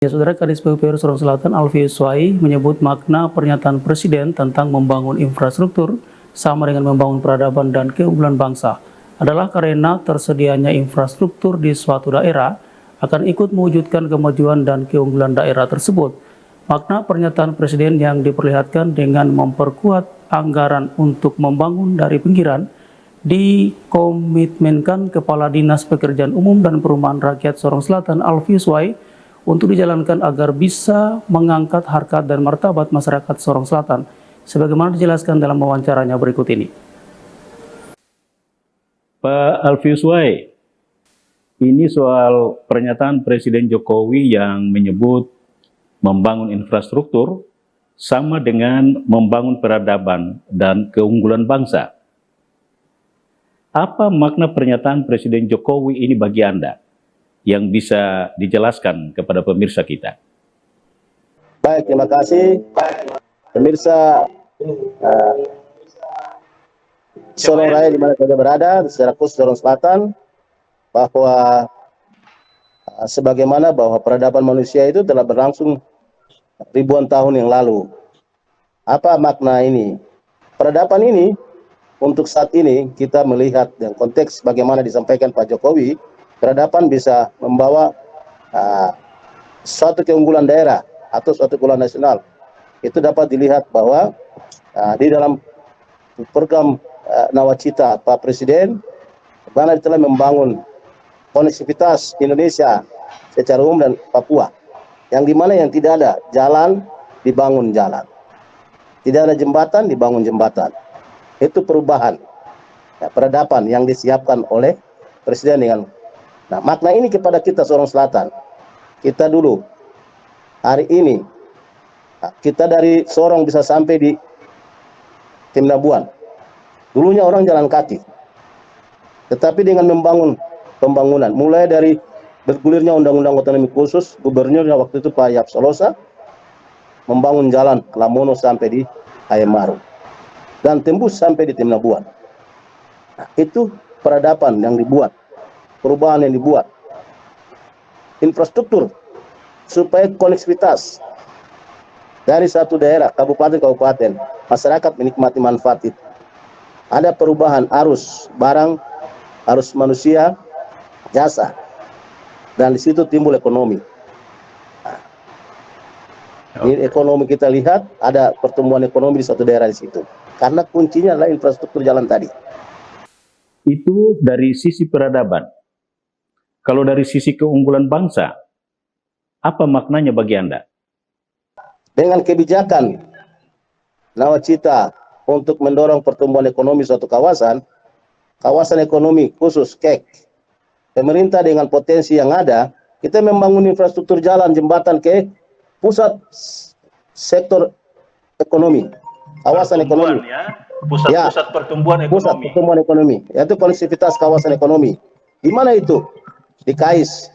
Ya, Saudara, Kadis PUPR Sorong Selatan Alfi Yuswai menyebut makna pernyataan Presiden tentang membangun infrastruktur sama dengan membangun peradaban dan keunggulan bangsa adalah karena tersedianya infrastruktur di suatu daerah akan ikut mewujudkan kemajuan dan keunggulan daerah tersebut. Makna pernyataan Presiden yang diperlihatkan dengan memperkuat anggaran untuk membangun dari pinggiran dikomitmenkan Kepala Dinas Pekerjaan Umum dan Perumahan Rakyat Sorong Selatan Alfi Yuswai untuk dijalankan agar bisa mengangkat harkat dan martabat masyarakat Sorong Selatan, sebagaimana dijelaskan dalam wawancaranya berikut ini. Pak Alfi Yuswai, ini soal pernyataan Presiden Jokowi yang menyebut membangun infrastruktur sama dengan membangun peradaban dan keunggulan bangsa. Apa makna pernyataan Presiden Jokowi ini bagi Anda yang bisa dijelaskan kepada pemirsa kita? Baik, terima kasih pemirsa Sorong Raya di mana saja berada, secara khusus Sorong Selatan, bahwa sebagaimana bahwa peradaban manusia itu telah berlangsung ribuan tahun yang lalu. Apa makna ini? Peradaban ini untuk saat ini kita melihat yang konteks bagaimana disampaikan Pak Jokowi, peradaban bisa membawa suatu keunggulan daerah atau suatu keunggulan nasional. Itu dapat dilihat bahwa di dalam program Nawacita Pak Presiden, mana telah membangun konektivitas Indonesia secara umum dan Papua, yang dimana yang tidak ada jalan dibangun jalan, tidak ada jembatan dibangun jembatan. Itu perubahan peradaban yang disiapkan oleh Presiden dengan. Nah, makna ini kepada kita Sorong Selatan. Kita dulu, hari ini, kita dari Sorong bisa sampai di Timnabuan. Dulunya orang jalan kaki. Tetapi dengan membangun pembangunan, mulai dari bergulirnya Undang-Undang Otonomi Khusus, gubernurnya waktu itu Pak Yap Solosa, membangun jalan Lamono sampai di Ayamaru. Dan tembus sampai di Timnabuan. Nah, itu peradaban yang dibuat. Perubahan yang dibuat, infrastruktur supaya konektivitas dari satu daerah, kabupaten-kabupaten, masyarakat menikmati manfaat itu. Ada perubahan arus barang, arus manusia, jasa, dan di situ timbul ekonomi. Nah, ini ekonomi kita lihat ada pertumbuhan ekonomi di satu daerah di situ, karena kuncinya adalah infrastruktur jalan tadi. Itu dari sisi peradaban. Kalau dari sisi keunggulan bangsa, apa maknanya bagi Anda? Dengan kebijakan Nawacita untuk mendorong pertumbuhan ekonomi suatu kawasan, kawasan ekonomi khusus KEK, pemerintah dengan potensi yang ada, kita membangun infrastruktur jalan, jembatan ke pusat sektor ekonomi, kawasan ekonomi. Ya, pusat pertumbuhan ekonomi. Pusat pertumbuhan ekonomi, yaitu konektivitas kawasan ekonomi. Di mana itu? Di Kais.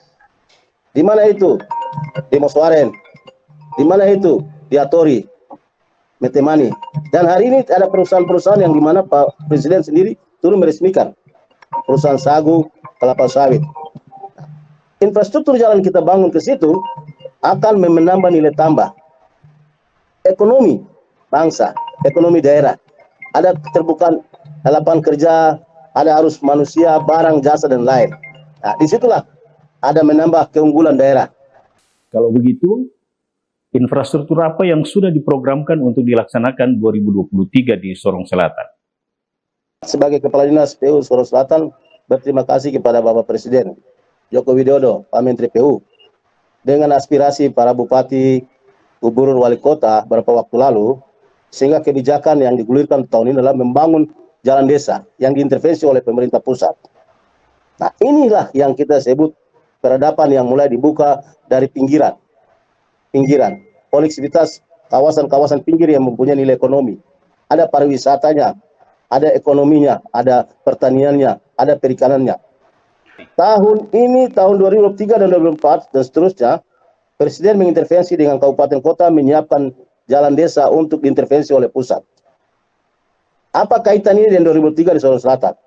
Di mana itu? Di Moswaren. Di mana itu? Di Atori, Metemani. Dan hari ini ada perusahaan-perusahaan yang dimana Pak Presiden sendiri turun meresmikan. Perusahaan sagu, kelapa sawit. Infrastruktur jalan kita bangun ke situ akan menambah nilai tambah. Ekonomi bangsa, ekonomi daerah. Ada keterbukaan lapangan kerja, ada arus manusia, barang, jasa, dan lain. Nah, disitulah ada menambah keunggulan daerah. Kalau begitu, infrastruktur apa yang sudah diprogramkan untuk dilaksanakan 2023 di Sorong Selatan? Sebagai Kepala Dinas PU Sorong Selatan, berterima kasih kepada Bapak Presiden Joko Widodo, Pak Menteri PU, dengan aspirasi para bupati, gubernur, wali kota beberapa waktu lalu, sehingga kebijakan yang digulirkan tahun ini adalah membangun jalan desa yang diintervensi oleh pemerintah pusat. Nah, inilah yang kita sebut peradaban yang mulai dibuka dari pinggiran. Konektivitas kawasan-kawasan pinggir yang mempunyai nilai ekonomi. Ada pariwisatanya, ada ekonominya, ada pertaniannya, ada perikanannya. Tahun ini, tahun 2023 dan 2024 dan seterusnya, Presiden mengintervensi dengan kabupaten kota menyiapkan jalan desa untuk diintervensi oleh pusat. Apa kaitan ini dengan 2003 di Sorong Selatan?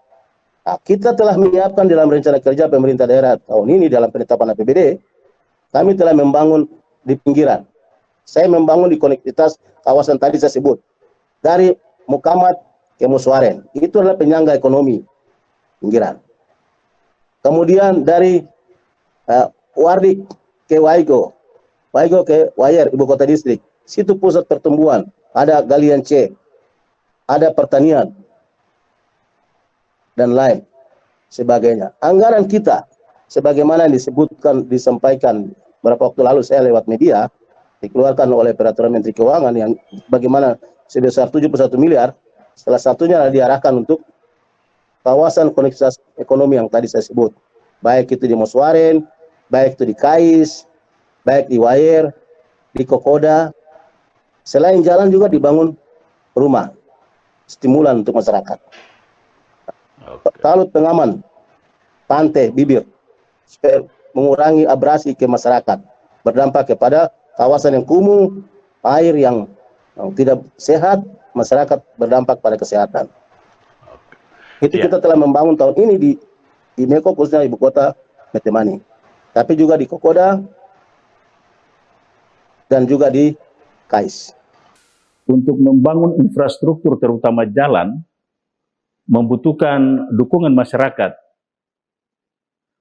Nah, kita telah menyiapkan dalam rencana kerja pemerintah daerah tahun ini dalam penetapan APBD, kami telah membangun di pinggiran. Saya membangun di konektivitas kawasan tadi saya sebut. Dari Mukamat ke Muswaren. Itu adalah penyangga ekonomi pinggiran. Kemudian dari Wardik ke Waigo. Waigo ke Wayer, ibu kota distrik. Situ pusat pertumbuhan. Ada galian C. Ada pertanian. Dan lain sebagainya. Anggaran kita, sebagaimana yang disampaikan beberapa waktu lalu saya lewat media, dikeluarkan oleh Peraturan Menteri Keuangan yang bagaimana sebesar 71 miliar, salah satunya adalah diarahkan untuk kawasan konektivitas ekonomi yang tadi saya sebut. Baik itu di Muswaren, baik itu di Kais, baik di Wayer, di Kokoda. Selain jalan juga dibangun rumah, stimulan untuk masyarakat. Talut pengaman, pantai, bibir, supaya mengurangi abrasi ke masyarakat, berdampak kepada kawasan yang kumuh, air yang tidak sehat, masyarakat berdampak pada kesehatan. Itu kita telah membangun tahun ini di Meko, khususnya ibu kota Metemani, tapi juga di Kokoda dan juga di Kais. Untuk membangun infrastruktur terutama jalan, membutuhkan dukungan masyarakat.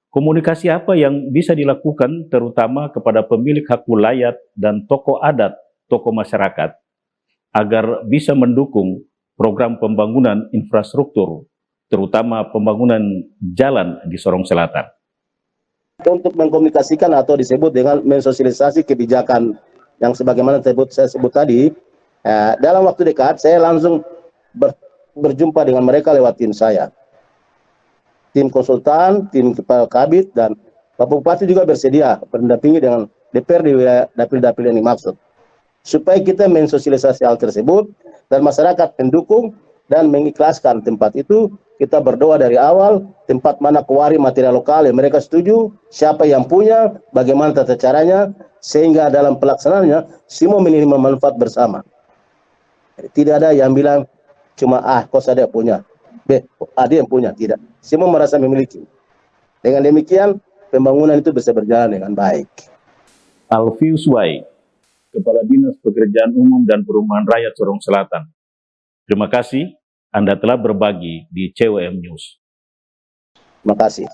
Komunikasi apa yang bisa dilakukan terutama kepada pemilik hak wilayah dan tokoh adat, tokoh masyarakat, agar bisa mendukung program pembangunan infrastruktur, terutama pembangunan jalan di Sorong Selatan? Untuk mengkomunikasikan atau disebut dengan mensosialisasi kebijakan yang sebagaimana saya sebut tadi, dalam waktu dekat saya langsung berjumpa dengan mereka lewat tim saya. Tim konsultan, tim kepala kabit, dan Pak Bupati juga bersedia mendampingi dengan DPR di wilayah dapil-dapil yang dimaksud. Supaya kita mensosialisasi hal tersebut dan masyarakat mendukung dan mengikhlaskan tempat itu. Kita berdoa dari awal, tempat mana kuari material lokal yang mereka setuju, siapa yang punya, bagaimana tata caranya, sehingga dalam pelaksanaannya semua menerima manfaat bersama. Tidak ada yang bilang cuma kos ada yang punya, ada yang punya, tidak. Semua merasa memiliki. Dengan demikian pembangunan itu bisa berjalan dengan baik. Alfius Wai, Kepala Dinas Pekerjaan Umum dan Perumahan Rakyat Sorong Selatan. Terima kasih Anda telah berbagi di CWM News. Terima kasih.